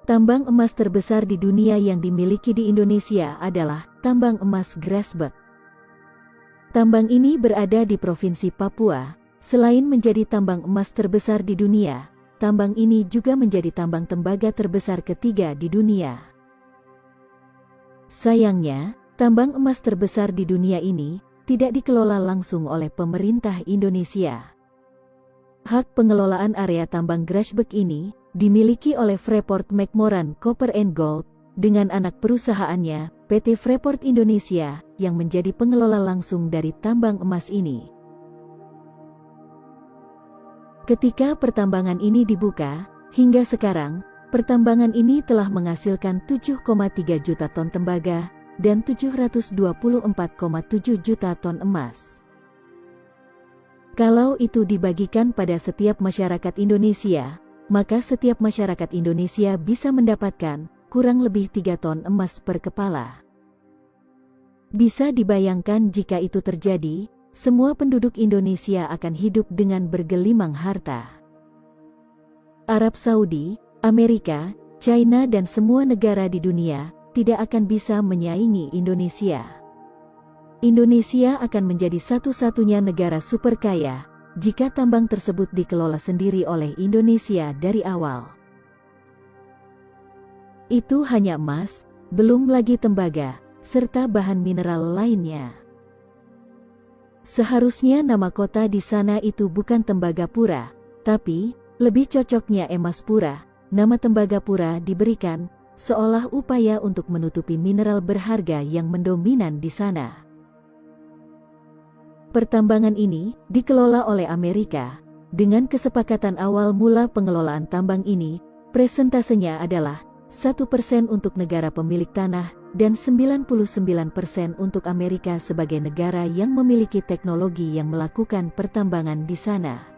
Tambang emas terbesar di dunia yang dimiliki di Indonesia adalah tambang emas Grasberg. Tambang ini berada di Provinsi Papua. Selain menjadi tambang emas terbesar di dunia, tambang ini juga menjadi tambang tembaga terbesar ketiga di dunia. Sayangnya, tambang emas terbesar di dunia ini tidak dikelola langsung oleh pemerintah Indonesia. Hak pengelolaan area tambang Grasberg ini dimiliki oleh Freeport-McMoRan Copper and Gold dengan anak perusahaannya, PT Freeport Indonesia, yang menjadi pengelola langsung dari tambang emas ini. Ketika pertambangan ini dibuka, hingga sekarang, pertambangan ini telah menghasilkan 7,3 juta ton tembaga dan 724,7 juta ton emas. Kalau itu dibagikan pada setiap masyarakat Indonesia, maka setiap masyarakat Indonesia bisa mendapatkan kurang lebih 3 ton emas per kepala. Bisa dibayangkan jika itu terjadi, semua penduduk Indonesia akan hidup dengan bergelimang harta. Arab Saudi, Amerika, China dan semua negara di dunia tidak akan bisa menyaingi Indonesia. Indonesia akan menjadi satu-satunya negara super kaya jika tambang tersebut dikelola sendiri oleh Indonesia dari awal. Itu hanya emas, belum lagi tembaga, serta bahan mineral lainnya. Seharusnya nama kota di sana itu bukan Tembagapura, tapi lebih cocoknya Emaspura. Nama Tembagapura diberikan seolah upaya untuk menutupi mineral berharga yang mendominan di sana. Pertambangan ini dikelola oleh Amerika. Dengan kesepakatan awal mula pengelolaan tambang ini, presentasenya adalah 1% untuk negara pemilik tanah dan 99% untuk Amerika sebagai negara yang memiliki teknologi yang melakukan pertambangan di sana.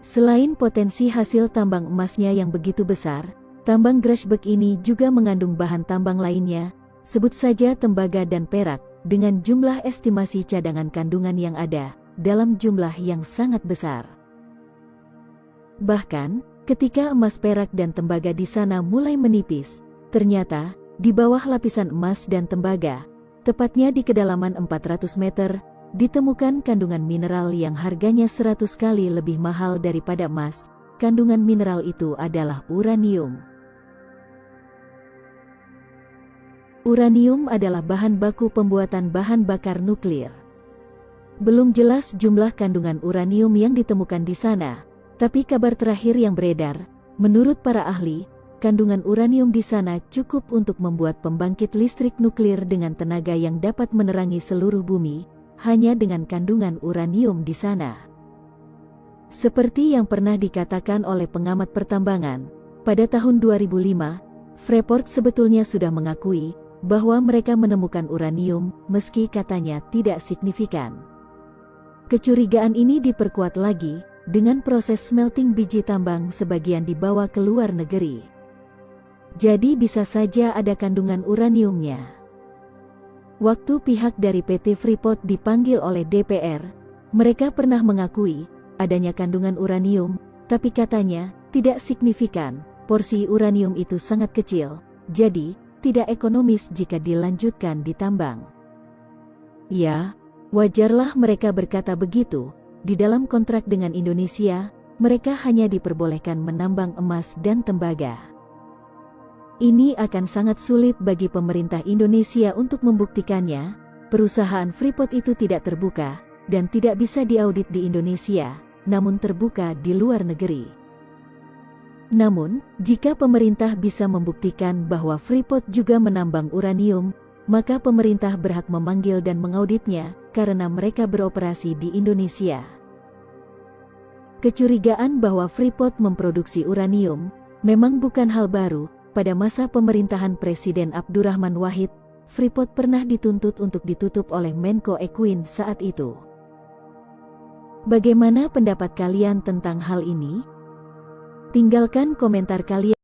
Selain potensi hasil tambang emasnya yang begitu besar, tambang Grasberg ini juga mengandung bahan tambang lainnya, sebut saja tembaga dan perak, dengan jumlah estimasi cadangan kandungan yang ada, dalam jumlah yang sangat besar. Bahkan, ketika emas perak dan tembaga di sana mulai menipis, ternyata, di bawah lapisan emas dan tembaga, tepatnya di kedalaman 400 meter, ditemukan kandungan mineral yang harganya 100 kali lebih mahal daripada emas. Kandungan mineral itu adalah uranium. Uranium adalah bahan baku pembuatan bahan bakar nuklir. Belum jelas jumlah kandungan uranium yang ditemukan di sana, tapi kabar terakhir yang beredar, menurut para ahli, kandungan uranium di sana cukup untuk membuat pembangkit listrik nuklir dengan tenaga yang dapat menerangi seluruh bumi, hanya dengan kandungan uranium di sana. Seperti yang pernah dikatakan oleh pengamat pertambangan, pada tahun 2005, Freeport sebetulnya sudah mengakui bahwa mereka menemukan uranium, meski katanya tidak signifikan. Kecurigaan ini diperkuat lagi dengan proses smelting biji tambang sebagian dibawa ke luar negeri. Jadi bisa saja ada kandungan uraniumnya. Waktu pihak dari PT Freeport dipanggil oleh DPR, mereka pernah mengakui adanya kandungan uranium, tapi katanya tidak signifikan. Porsi uranium itu sangat kecil, jadi tidak ekonomis jika dilanjutkan ditambang. Ya, wajarlah mereka berkata begitu. Di dalam kontrak dengan Indonesia, mereka hanya diperbolehkan menambang emas dan tembaga. Ini akan sangat sulit bagi pemerintah Indonesia untuk membuktikannya. Perusahaan Freeport itu tidak terbuka dan tidak bisa diaudit di Indonesia, namun terbuka di luar negeri. Namun, jika pemerintah bisa membuktikan bahwa Freeport juga menambang uranium, maka pemerintah berhak memanggil dan mengauditnya karena mereka beroperasi di Indonesia. Kecurigaan bahwa Freeport memproduksi uranium memang bukan hal baru. Pada masa pemerintahan Presiden Abdurrahman Wahid, Freeport pernah dituntut untuk ditutup oleh Menko Equine saat itu. Bagaimana pendapat kalian tentang hal ini? Tinggalkan komentar kalian.